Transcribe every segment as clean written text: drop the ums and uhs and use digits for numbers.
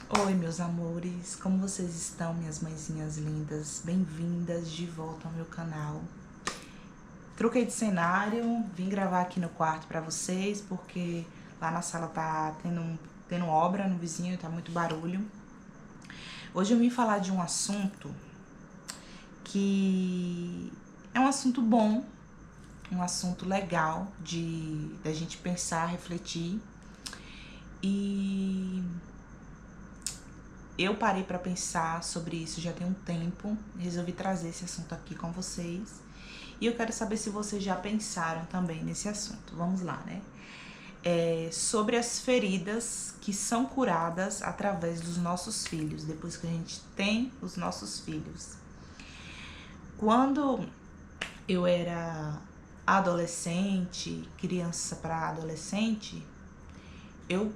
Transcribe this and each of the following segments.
Oi, meus amores, como vocês estão, minhas mãezinhas lindas? Bem-vindas de volta ao meu canal. Troquei de cenário, vim gravar aqui no quarto pra vocês, porque lá na sala tá tendo obra no vizinho, tá muito barulho. Hoje eu vim falar de um assunto que é um assunto bom, um assunto legal da gente pensar, refletir. E eu parei para pensar sobre isso já tem um tempo, resolvi trazer esse assunto aqui com vocês. E eu quero saber se vocês já pensaram também nesse assunto. Vamos lá, né? Sobre as feridas que são curadas através dos nossos filhos, depois que a gente tem os nossos filhos. Quando eu era adolescente, criança para adolescente, eu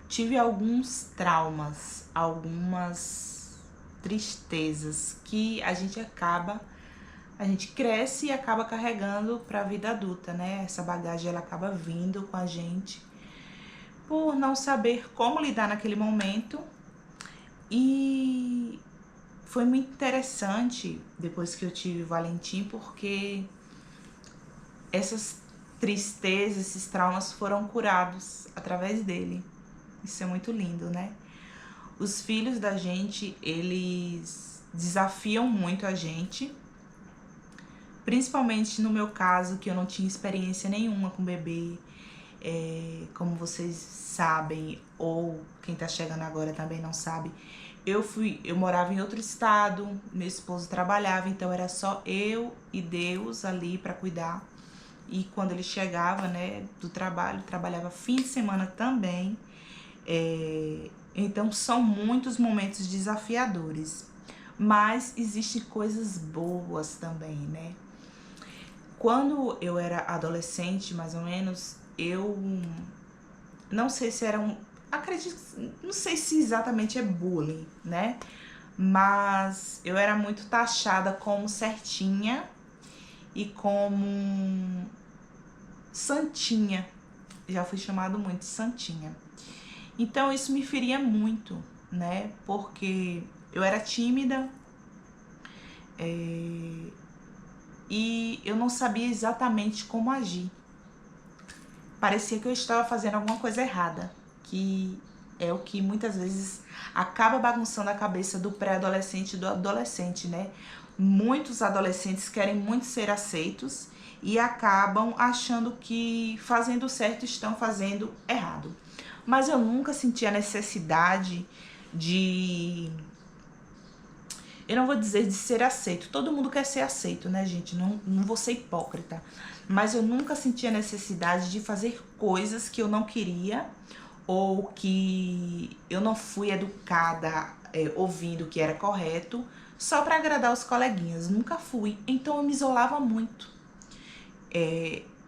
tive alguns traumas, algumas tristezas que a gente cresce e acaba carregando para a vida adulta, né? Essa bagagem ela acaba vindo com a gente por não saber como lidar naquele momento. E foi muito interessante depois que eu tive o Valentim, porque essas tristezas, esses traumas foram curados através dele. Isso é muito lindo, né? Os filhos da gente, eles desafiam muito a gente, principalmente no meu caso, que eu não tinha experiência nenhuma com bebê. Como vocês sabem, ou quem tá chegando agora também não sabe, eu morava em outro estado, meu esposo trabalhava, então era só eu e Deus ali para cuidar. E quando ele chegava, né, do trabalho, trabalhava fim de semana também. Então são muitos momentos desafiadores, mas existem coisas boas também, né? Quando eu era adolescente, mais ou menos, eu não sei se era acredito, não sei se exatamente é bullying, né? Mas eu era muito taxada como certinha e como santinha. Já fui chamado muito de santinha. Então isso me feria muito, né? Porque eu era tímida e eu não sabia exatamente como agir. Parecia que eu estava fazendo alguma coisa errada, que é o que muitas vezes acaba bagunçando a cabeça do pré-adolescente e do adolescente, né? Muitos adolescentes querem muito ser aceitos e acabam achando que fazendo certo estão fazendo errado. Mas eu nunca senti a necessidade de... Eu não vou dizer de ser aceito. Todo mundo quer ser aceito, né, gente? Não vou ser hipócrita. Mas eu nunca senti a necessidade de fazer coisas que eu não queria ou que eu não fui educada ouvindo que era correto só para agradar os coleguinhas. Nunca fui. Então eu me isolava muito.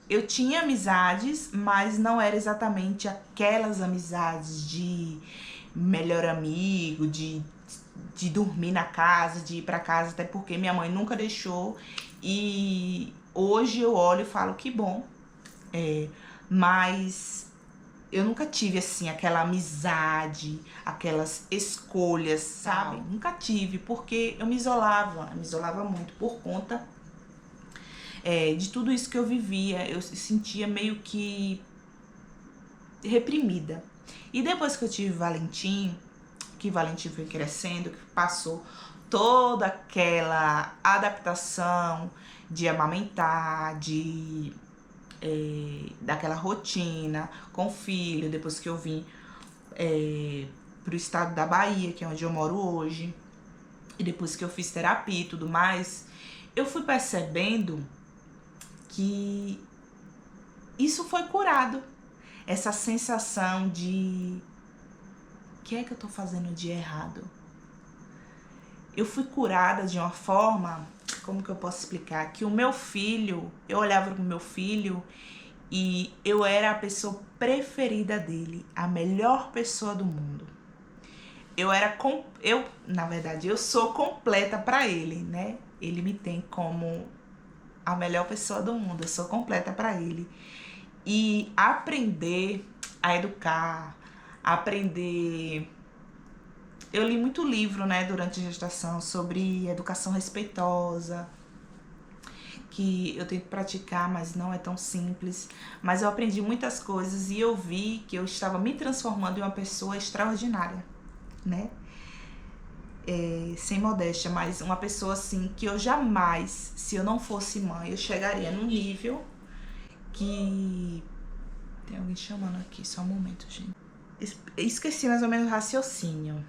Eu tinha amizades, mas não era exatamente aquelas amizades de melhor amigo, de dormir na casa, de ir pra casa, até porque minha mãe nunca deixou. E hoje eu olho e falo que bom. Mas eu nunca tive, assim, aquela amizade, aquelas escolhas, sabe? Nunca tive, porque eu me isolava muito por conta de tudo isso que eu vivia. Eu sentia meio que reprimida. E depois que eu tive Valentim, que Valentim foi crescendo, que passou toda aquela adaptação de amamentar, daquela rotina com o filho, depois que eu vim pro estado da Bahia, que é onde eu moro hoje, e depois que eu fiz terapia e tudo mais, eu fui percebendo que isso foi curado. Essa sensação de o que é que eu tô fazendo de errado? Eu fui curada de uma forma, como que eu posso explicar? Que o meu filho, eu olhava pro meu filho e eu era a pessoa preferida dele, a melhor pessoa do mundo. Na verdade, eu sou completa para ele, né? Ele me tem como a melhor pessoa do mundo, eu sou completa para ele. E aprender a educar, aprender Eu li muito livro, né, durante a gestação sobre educação respeitosa, que eu tento praticar, mas não é tão simples. Mas eu aprendi muitas coisas e eu vi que eu estava me transformando em uma pessoa extraordinária, né? Sem modéstia, mas uma pessoa assim que eu jamais, se eu não fosse mãe, eu chegaria num nível que... Tem alguém chamando aqui, só um momento, gente. Esqueci mais ou menos o raciocínio,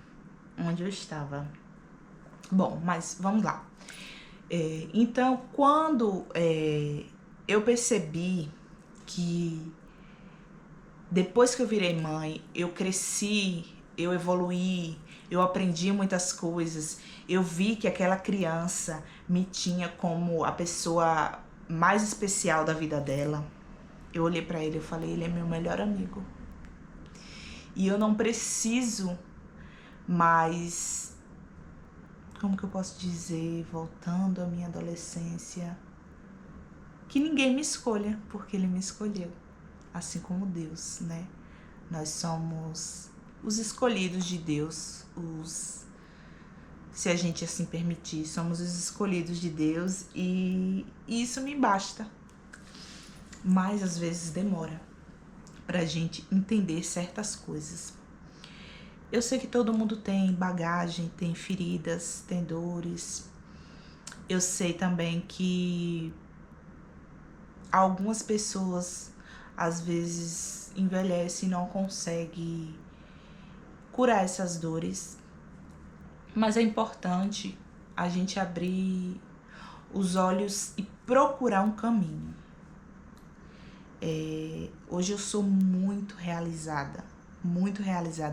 onde eu estava. Bom, mas vamos lá. Então, quando eu percebi que depois que eu virei mãe, eu cresci, eu evoluí, eu aprendi muitas coisas, eu vi que aquela criança me tinha como a pessoa mais especial da vida dela. Eu olhei pra ele e falei, ele é meu melhor amigo. E eu não preciso mais, como que eu posso dizer, voltando à minha adolescência, que ninguém me escolha, porque ele me escolheu, assim como Deus, né? Nós somos os escolhidos de Deus, se a gente assim permitir, somos os escolhidos de Deus e isso me basta. Mas às vezes demora pra gente entender certas coisas. Eu sei que todo mundo tem bagagem, tem feridas, tem dores. Eu sei também que algumas pessoas às vezes envelhecem e não conseguem curar essas dores. Mas é importante a gente abrir os olhos e procurar um caminho. Hoje eu sou muito realizada,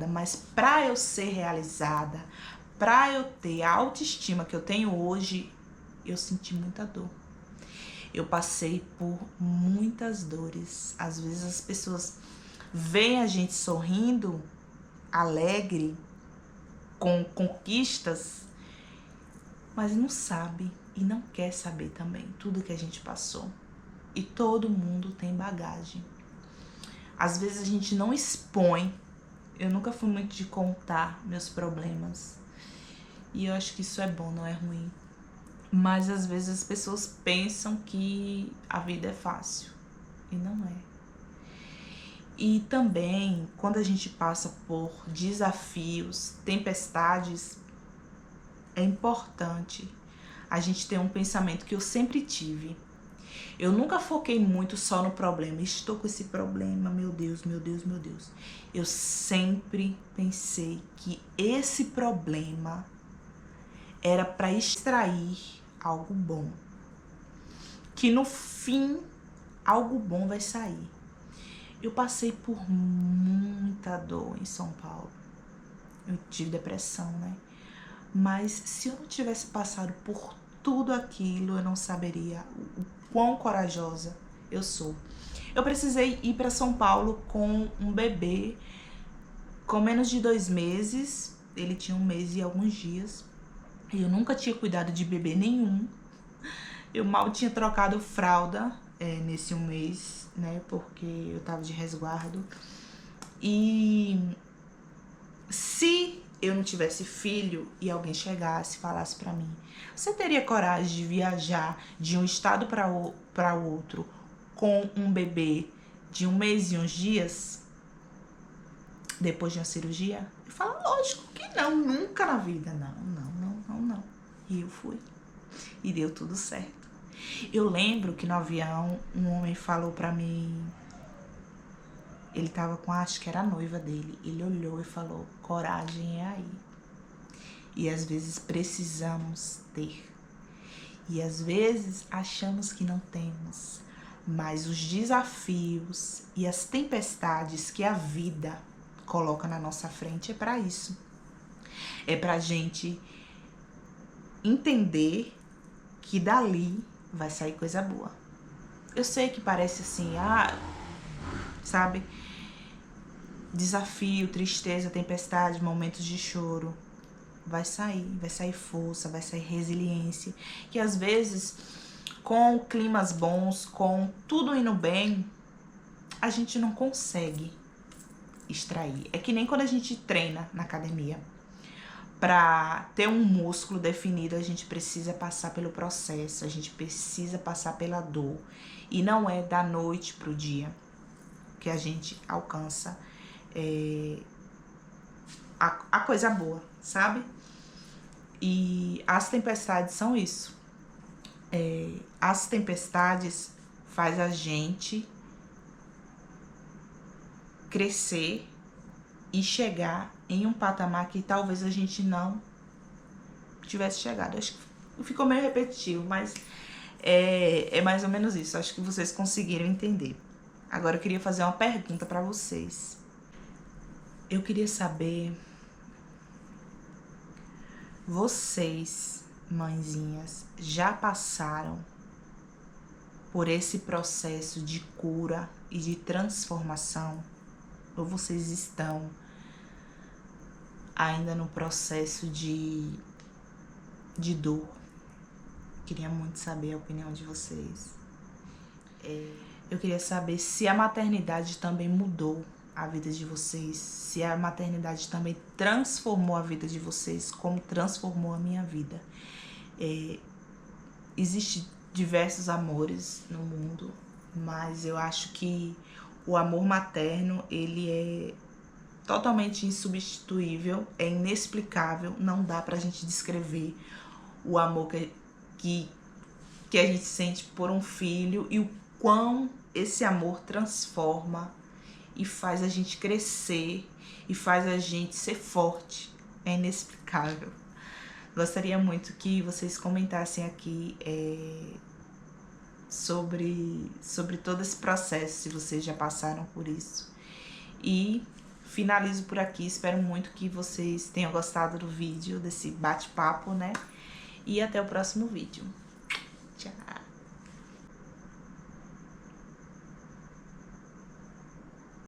mas para eu ser realizada, para eu ter a autoestima que eu tenho hoje, eu senti muita dor. Eu passei por muitas dores. Às vezes as pessoas veem a gente sorrindo, alegre, com conquistas, mas não sabe e não quer saber também tudo que a gente passou. E todo mundo tem bagagem. Às vezes a gente não expõe. Eu nunca fui muito de contar meus problemas. E eu acho que isso é bom, não é ruim. Mas às vezes as pessoas pensam que a vida é fácil. E não é. E também, quando a gente passa por desafios, tempestades, é importante a gente ter um pensamento que eu sempre tive. Eu nunca foquei muito só no problema. Estou com esse problema, meu Deus, meu Deus, meu Deus. Eu sempre pensei que esse problema era para extrair algo bom. Que no fim, algo bom vai sair. Eu passei por muita dor em São Paulo. Eu tive depressão, né? Mas se eu não tivesse passado por tudo aquilo, eu não saberia o quão corajosa eu sou. Eu precisei ir para São Paulo com um bebê com menos de 2 meses. Ele tinha 1 mês e alguns dias. E eu nunca tinha cuidado de bebê nenhum. Eu mal tinha trocado fralda nesse 1 mês, né? Porque eu tava de resguardo. E se eu não tivesse filho e alguém chegasse e falasse pra mim, você teria coragem de viajar de um estado para outro com um bebê de 1 mês e uns dias depois de uma cirurgia? Eu falo, lógico que não, nunca na vida, não. E eu fui. E deu tudo certo. Eu lembro que no avião um homem falou pra mim, ele tava com, acho que era a noiva dele, ele olhou e falou, coragem é aí. E às vezes precisamos ter. E às vezes achamos que não temos. Mas os desafios e as tempestades que a vida coloca na nossa frente é para isso. É pra gente entender que dali vai sair coisa boa. Eu sei que parece assim, sabe? Desafio, tristeza, tempestade, momentos de choro. Vai sair força, vai sair resiliência. Que às vezes, com climas bons, com tudo indo bem, a gente não consegue extrair. É que nem quando a gente treina na academia. Para ter um músculo definido, a gente precisa passar pelo processo, a gente precisa passar pela dor. E não é da noite pro dia que a gente alcança a coisa boa, sabe? E as tempestades são isso. As tempestades faz a gente crescer e chegar em um patamar que talvez a gente não tivesse chegado. Acho que ficou meio repetitivo, mas é mais ou menos isso. Acho que vocês conseguiram entender. Agora eu queria fazer uma pergunta para vocês. Eu queria saber, vocês, mãezinhas, já passaram por esse processo de cura e de transformação? Ou vocês estão ainda no processo de dor? Queria muito saber a opinião de vocês. Eu queria saber se a maternidade também mudou a vida de vocês, se a maternidade também transformou a vida de vocês, como transformou a minha vida. Existem diversos amores no mundo, mas eu acho que o amor materno, ele é totalmente insubstituível, é inexplicável, não dá pra gente descrever o amor que a gente sente por um filho e o quão esse amor transforma e faz a gente crescer e faz a gente ser forte. É inexplicável. Gostaria muito que vocês comentassem aqui sobre todo esse processo, se vocês já passaram por isso. E finalizo por aqui. Espero muito que vocês tenham gostado do vídeo, desse bate-papo, né? E até o próximo vídeo.